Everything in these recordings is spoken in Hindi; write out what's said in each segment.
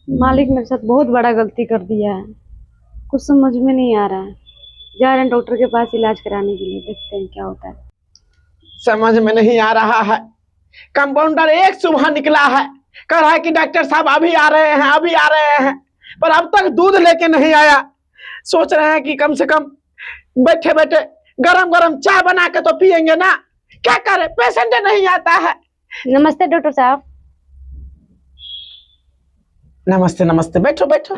मालिक मेरे साथ बहुत बड़ा गलती कर दिया है। कुछ समझ में नहीं आ रहा है। जा रहे हैं डॉक्टर के पास इलाज कराने के लिए, देखते हैं क्या होता है। समझ में नहीं आ रहा है। कंपाउंडर एक सुबह निकला है, कह रहा है कि डॉक्टर साहब अभी आ रहे हैं, अभी आ रहे हैं, पर अब तक दूध लेके नहीं आया। सोच रहे हैं कि कम से कम बैठे बैठे गरम गरम चाय बना के तो पियेंगे ना। क्या करे, पेशेंट नहीं आता है। नमस्ते डॉक्टर साहब। नमस्ते नमस्ते, बैठो बैठो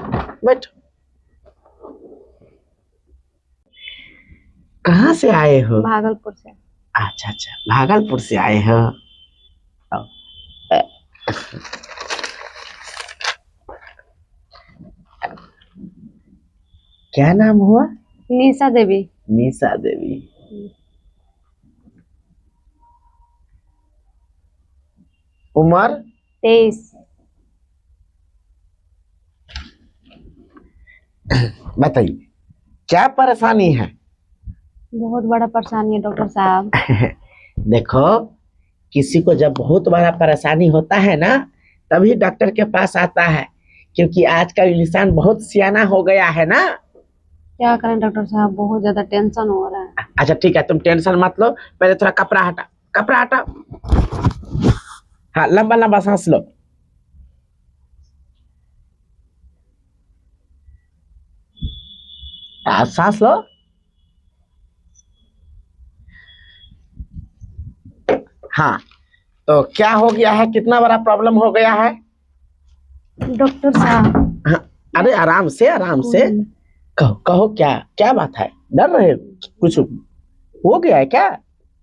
बैठो। कहाँ से आए हो? भागलपुर से। अच्छा अच्छा, भागलपुर से आए हो। क्या नाम हुआ? निशा देवी। निशा देवी। उम्र? 23। बताइए, क्या परेशानी है? बहुत बड़ा परेशानी है डॉक्टर साहब। देखो, किसी को जब बहुत बड़ा परेशानी होता है ना, तभी डॉक्टर के पास आता है, क्योंकि आज का इंसान बहुत सियाना हो गया है ना। क्या करें डॉक्टर साहब, बहुत ज्यादा टेंशन हो रहा है। अच्छा ठीक है, तुम टेंशन मत लो, पहले थोड़ा कपड़ा हटा, कपड़ा हटा। हाँ, लंबा लंबा सांस लो। सांस लो। हाँ, तो क्या हो गया है, कितना बड़ा प्रॉब्लम हो गया है? डॉक्टर साहब। हाँ, अरे आराम से आराम से कहो कहो, क्या क्या बात है? डर रहे हो? कुछ हो गया है क्या?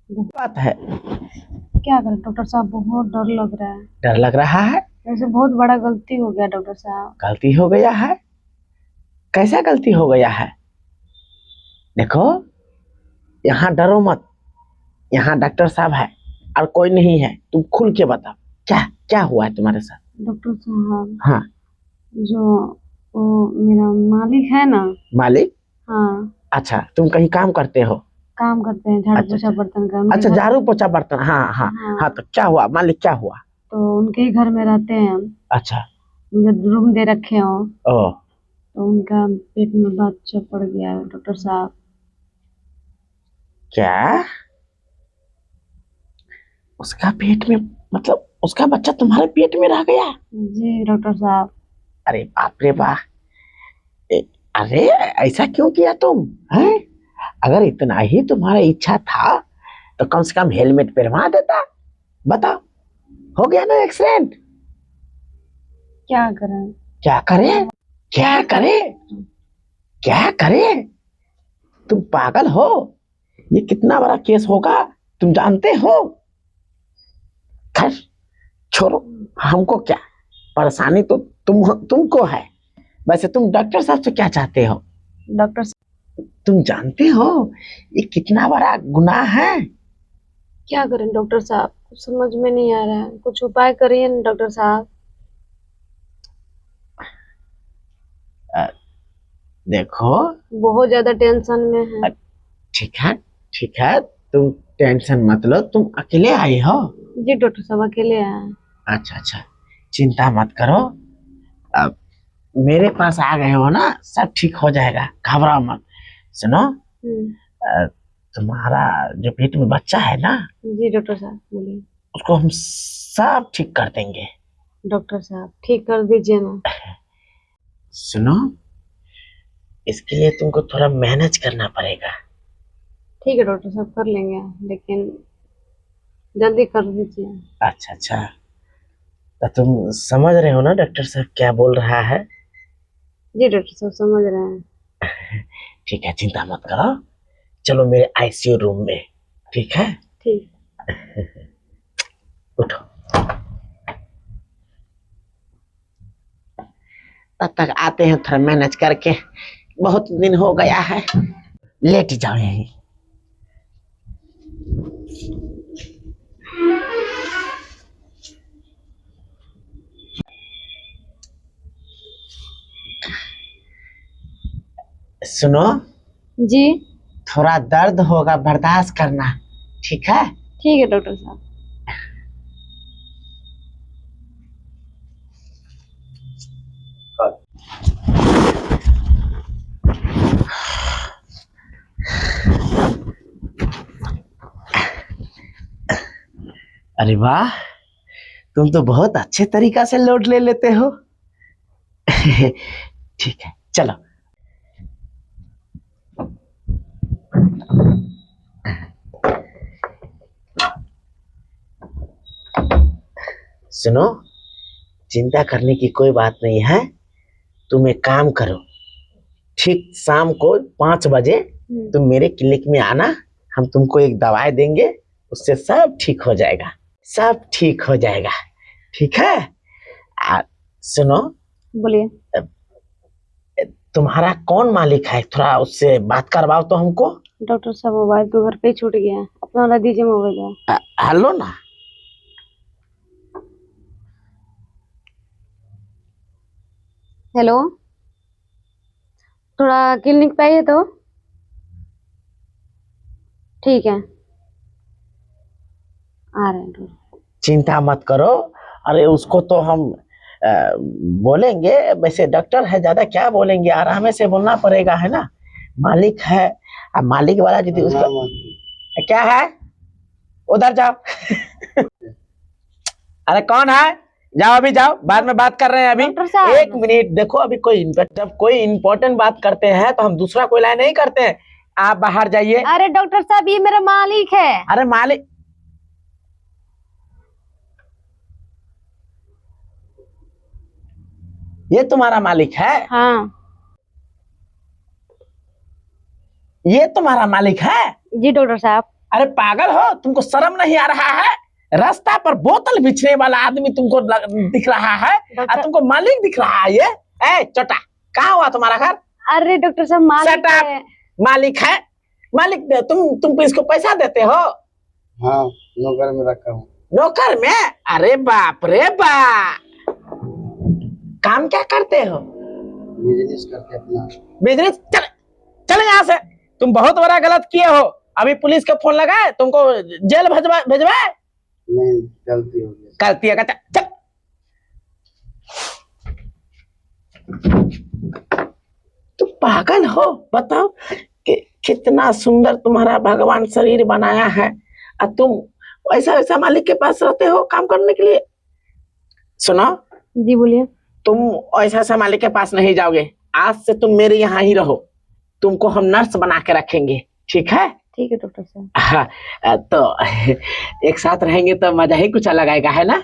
बात है? क्या करें डॉक्टर साहब, बहुत डर लग रहा है। डर लग रहा है? वैसे बहुत बड़ा गलती हो गया डॉक्टर साहब। गलती हो गया है? कैसा गलती हो गया है? देखो, यहाँ डरो मत, यहाँ डॉक्टर साहब है और कोई नहीं है। तुम खुल के बताओ, क्या क्या हुआ है तुम्हारे साथ? डॉक्टर साहब, हाँ। जो वो मेरा मालिक है ना। मालिक? हाँ। अच्छा, तुम कहीं काम करते हो? काम करते हैं, झाड़ू अच्छा पोछा अच्छा बर्तन का। उनके अच्छा, घर। झाड़ू पोछा बर्तन, हाँ हाँ हाँ। हाँ। तो क्या हुआ, मालिक क्या हुआ? तो उनके ही घर में रहते हैं हम। अच्छा। मुझे रूम दे रखे हो। ओ, तो उनका पेट में बच्चा पड़ गया है डॉक्टर साहब। क्या? उसका पेट में, मतलब उसका बच्चा तुम्हारे पेट में रह गया? जी डॉक्टर साहब। अरे बाप रे बाप। अरे ऐसा क्यों किया तुम, हैं? अगर इतना ही तुम्हारा इच्छा था तो कम से कम हेलमेट पहनवा देता। बताओ, हो गया ना एक्सीडेंट। क्या करें? क्या करे? क्या करे? क्या करे? तुम पागल हो? ये कितना बड़ा केस होगा, तुम जानते हो? खैर छोड़ो, हमको क्या परेशानी, तो तुमको है। वैसे तुम डॉक्टर साहब से क्या चाहते हो? डॉक्टर तुम जानते हो ये कितना बड़ा गुनाह है? क्या करें डॉक्टर साहब, कुछ समझ में नहीं आ रहा है। कुछ उपाय करिए ना डॉक्टर साहब। देखो, बहुत ज्यादा टेंशन में है। ठीक है ठीक है, तुम टेंशन मत लो। तुम अकेले आई हो? जी डॉक्टर साहब, अकेले आए। अच्छा अच्छा, चिंता मत करो। अब मेरे पास आ गए हो ना, सब ठीक हो जाएगा, घबराओ मत। सुनो, तुम्हारा जो पेट में बच्चा है ना, जी डॉक्टर साहब बोलिए। उसको हम सब ठीक कर देंगे। डॉक्टर साहब ठीक कर दीजिए ना। सुनो, इसके लिए तुमको थोड़ा मैनेज करना पड़ेगा। ठीक है डॉक्टर साहब, कर लेंगे, लेकिन जल्दी कर दीजिए। अच्छा अच्छा, तो तुम समझ रहे हो ना डॉक्टर साहब क्या बोल रहा है? जी डॉक्टर साहब समझ रहे हैं। ठीक है, चिंता मत करो, चलो मेरे आईसीयू रूम में। ठीक है? ठीक। उठो। तब तक आते हैं, थोड़ा मैनेज करके, बहुत दिन हो गया है। लेट जाओ यहीं। सुनो, जी। थोड़ा दर्द होगा, बर्दाश्त करना, ठीक है? ठीक है डॉक्टर साहब। अरे वाह, तुम तो बहुत अच्छे तरीका से लोड ले लेते हो। ठीक है, चलो। सुनो, चिंता करने की कोई बात नहीं है। तुम एक काम करो, ठीक शाम को 5 बजे तुम मेरे क्लिनिक में आना। हम तुमको एक दवाई देंगे, उससे सब ठीक हो जाएगा, सब ठीक हो जाएगा। ठीक है? सुनो, बोलिए। तुम्हारा कौन मालिक है? थोड़ा उससे बात करवाओ तो हमको। डॉक्टर साहब मोबाइल तो घर पे ही छूट गया है, अपना वाला दीजिए मोबाइल। हेलो ना। हेलो, थोड़ा क्लिनिक पे आइए तो। ठीक है, आ रहे हैं। चिंता मत करो। अरे उसको तो हम बोलेंगे, वैसे डॉक्टर है, ज्यादा क्या बोलेंगे, आराम से बोलना पड़ेगा, है ना। मालिक है, अब मालिक वाला यदि उसका क्या है, उधर जाओ। अरे कौन है? जाओ, अभी जाओ, बाद में बात कर रहे हैं। अभी डॉक्टर साहब। 1 मिनट देखो, अभी जब कोई इम्पोर्टेंट बात करते हैं तो हम दूसरा कोई लाइन नहीं करते हैं। आप बाहर जाइए। अरे डॉक्टर साहब, ये मेरा मालिक है। अरे मालिक, ये तुम्हारा मालिक है? हाँ ये तुम्हारा मालिक है? जी डॉक्टर साहब। अरे पागल हो, तुमको शर्म नहीं आ रहा है? रास्ता पर बोतल बिछने वाला आदमी तुमको दिख रहा है और तुमको मालिक दिख रहा है। ये छोटा, कहाँ हुआ तुम्हारा घर? अरे डॉक्टर साहब, मालिक है। मालिक है? मालिक तुम इसको पैसा देते हो? हाँ, नौकर में रखा हूँ। नौकर में? अरे बाप रे बाप, काम क्या करते हो? बिजनेस करते अपना। बिजनेस? चल यहाँ से, तुम बहुत बड़ा गलत किए हो। अभी पुलिस का फोन लगाए, तुमको जेल भेजवाए। नहीं, गलती हो गई। गलती है, चल। तुम पागल हो? बताओ कि कितना सुंदर तुम्हारा भगवान शरीर बनाया है और तुम ऐसा मालिक के पास रहते हो काम करने के लिए। सुनो जी बोलिए। तुम ऐसा मालिक के पास नहीं जाओगे। आज से तुम मेरे यहाँ ही रहो, तुमको हम नर्स बना के रखेंगे। ठीक है? ठीक है डॉक्टर साहब। हाँ, तो एक साथ रहेंगे तो मजा ही कुछ अलग आएगा, है ना।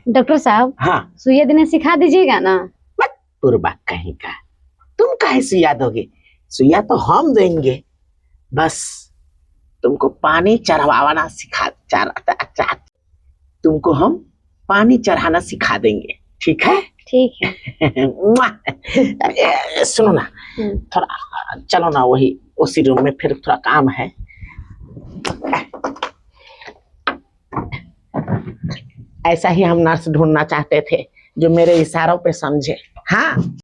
डॉक्टर साहब, हाँ, सुइया देना सिखा दीजिएगा ना। पूर्वा कहीं का, तुम काहे सुइया दोगे? सुइया तो हम देंगे, बस तुमको पानी चढ़वाना तुमको हम पानी चढ़ाना सिखा देंगे। ठीक है? ठीक है। सुनो ना, थोड़ा चलो ना वही उसी रूम में, फिर थोड़ा काम है। ऐसा ही हम नर्स ढूंढना चाहते थे जो मेरे इशारों पे समझे। हाँ।